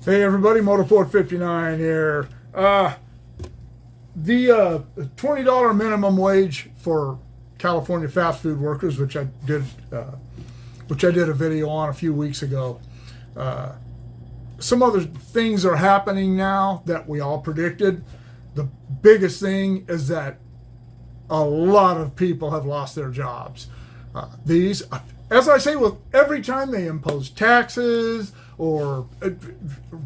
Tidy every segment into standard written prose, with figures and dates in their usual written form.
Hey everybody, Motorport 59 here. The $20 minimum wage for California fast food workers, which I did a video on a few weeks ago. Some other things are happening now that we all predicted. The biggest thing is that a lot of people have lost their jobs. These, as I say, with every time they impose taxes or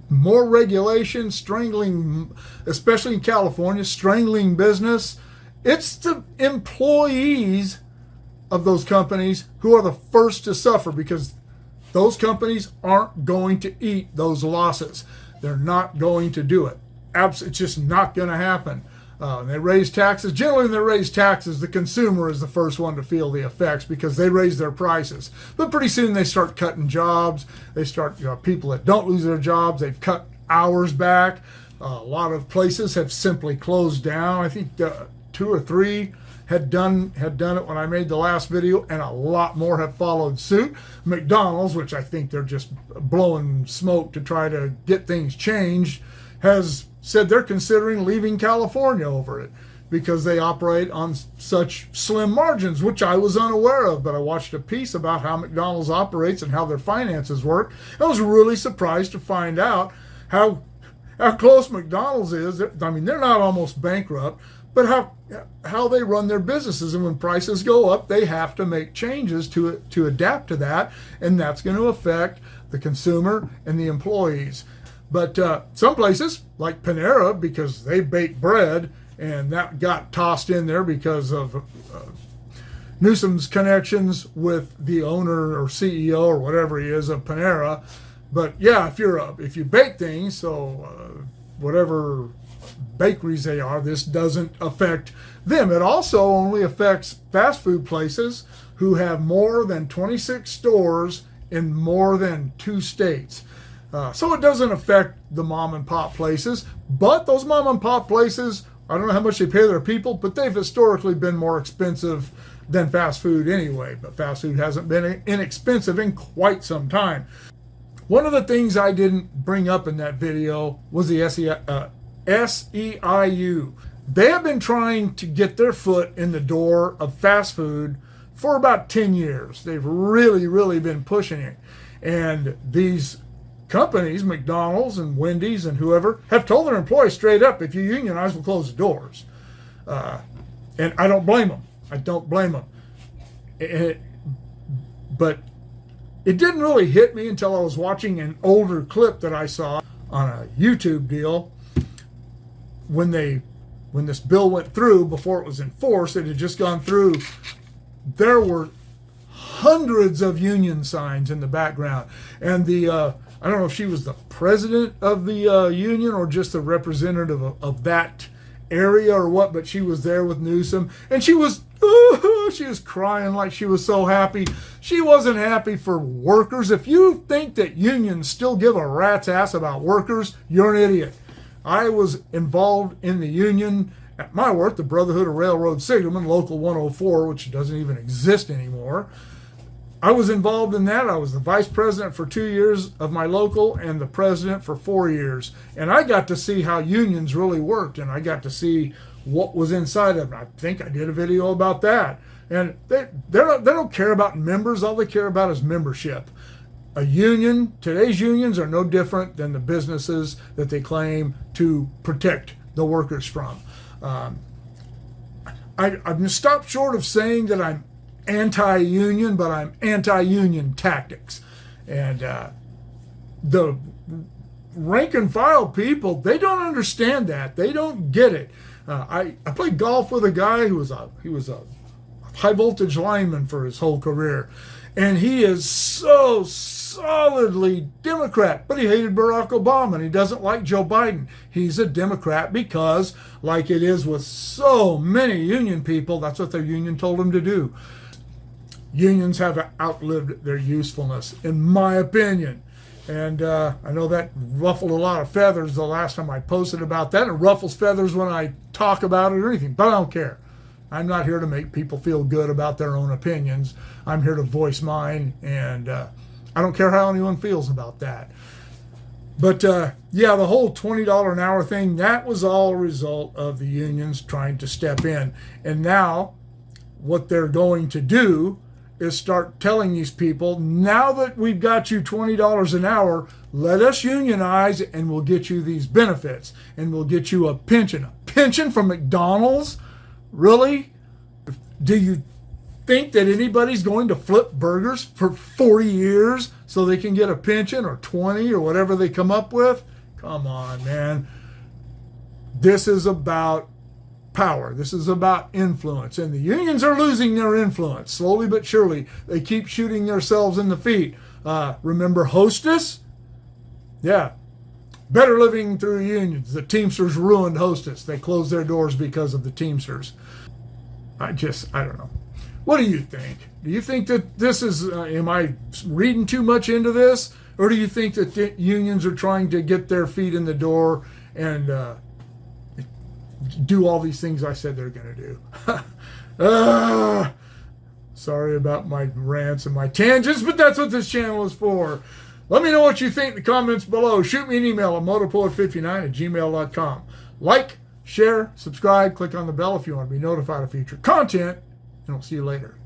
more regulation, strangling, especially in California, strangling business, it's the employees of those companies who are the first to suffer, because those companies aren't going to eat those losses. They're not going to do it. It's just not going to happen. They raise taxes. Generally, when they raise taxes, the consumer is the first one to feel the effects because they raise their prices. But pretty soon they start cutting jobs. They start, people that don't lose their jobs, they've cut hours back. A lot of places have simply closed down. I think 2 or 3 had done it when I made the last video, and a lot more have followed suit. McDonald's, which I think they're just blowing smoke to try to get things changed, has said they're considering leaving California over it because they operate on such slim margins, which I was unaware of. But I watched a piece about how McDonald's operates and how their finances work. I was really surprised to find out how close McDonald's is. I mean, they're not almost bankrupt, but how they run their businesses. And when prices go up, they have to make changes to adapt to that, and that's going to affect the consumer and the employees. But some places, like Panera, because they bake bread, and that got tossed in there because of Newsom's connections with the owner or CEO or whatever he is of Panera. But yeah, if you bake things, so whatever bakeries they are, this doesn't affect them. It also only affects fast food places who have more than 26 stores in more than 2 states. So it doesn't affect the mom and pop places, but those mom and pop places, I don't know how much they pay their people, but they've historically been more expensive than fast food anyway. But fast food hasn't been inexpensive in quite some time. One of the things I didn't bring up in that video was the SEIU. They have been trying to get their foot in the door of fast food for about 10 years. They've really, really been pushing it. And these companies, McDonald's and Wendy's and whoever, have told their employees straight up, if you unionize, we'll close the doors. And I don't blame them. I don't blame them. But it didn't really hit me until I was watching an older clip that I saw on a YouTube deal when this bill went through, before it was enforced. It had just gone through. There were hundreds of union signs in the background, and I don't know if she was the president of the union or just the representative of that area or what, but she was there with Newsom, and she was crying like she was so happy. She wasn't happy for workers. If you think that unions still give a rat's ass about workers, you're an idiot. I was involved in the union at my work, the Brotherhood of Railroad Signalmen, Local 104, which doesn't even exist anymore. I was involved in that. I was the vice president for 2 years of my local and the president for 4 years. And I got to see how unions really worked, and I got to see what was inside of them. I think I did a video about that. And they don't care about members. All they care about is membership. A union, today's unions are no different than the businesses that they claim to protect the workers from. I've stopped short of saying that I'm anti-union, but I'm anti-union tactics. And the rank and file people, they don't understand that. They don't get it. I played golf with a guy who was a high voltage lineman for his whole career, and he is so solidly Democrat, but he hated Barack Obama and he doesn't like Joe Biden. He's a Democrat because, like it is with so many union people, that's what their union told him to do. Unions have outlived their usefulness, in my opinion. And I know that ruffled a lot of feathers the last time I posted about that. It ruffles feathers when I talk about it or anything, but I don't care. I'm not here to make people feel good about their own opinions. I'm here to voice mine, and I don't care how anyone feels about that. But yeah, the whole $20 an hour thing, that was all a result of the unions trying to step in. And now what they're going to do is start telling these people, now that we've got you $20 an hour, let us unionize and we'll get you these benefits and we'll get you a pension. A pension from McDonald's? Really? Do you think that anybody's going to flip burgers for 40 years so they can get a pension, or 20, or whatever they come up with? Come on, man. This is about power. This is about influence. And the unions are losing their influence slowly but surely. They keep shooting themselves in the feet. Remember Hostess? Yeah. Better living through unions. The Teamsters ruined Hostess. They closed their doors because of the Teamsters. I don't know. What do you think? Do you think that this is, am I reading too much into this? Or do you think that the unions are trying to get their feet in the door and do all these things I said they're going to do? Sorry about my rants and my tangents, but that's what this channel is for. Let me know what you think in the comments below. Shoot me an email at motorpoet59@gmail.com. Like, share, subscribe, click on the bell if you want to be notified of future content, and I'll see you later.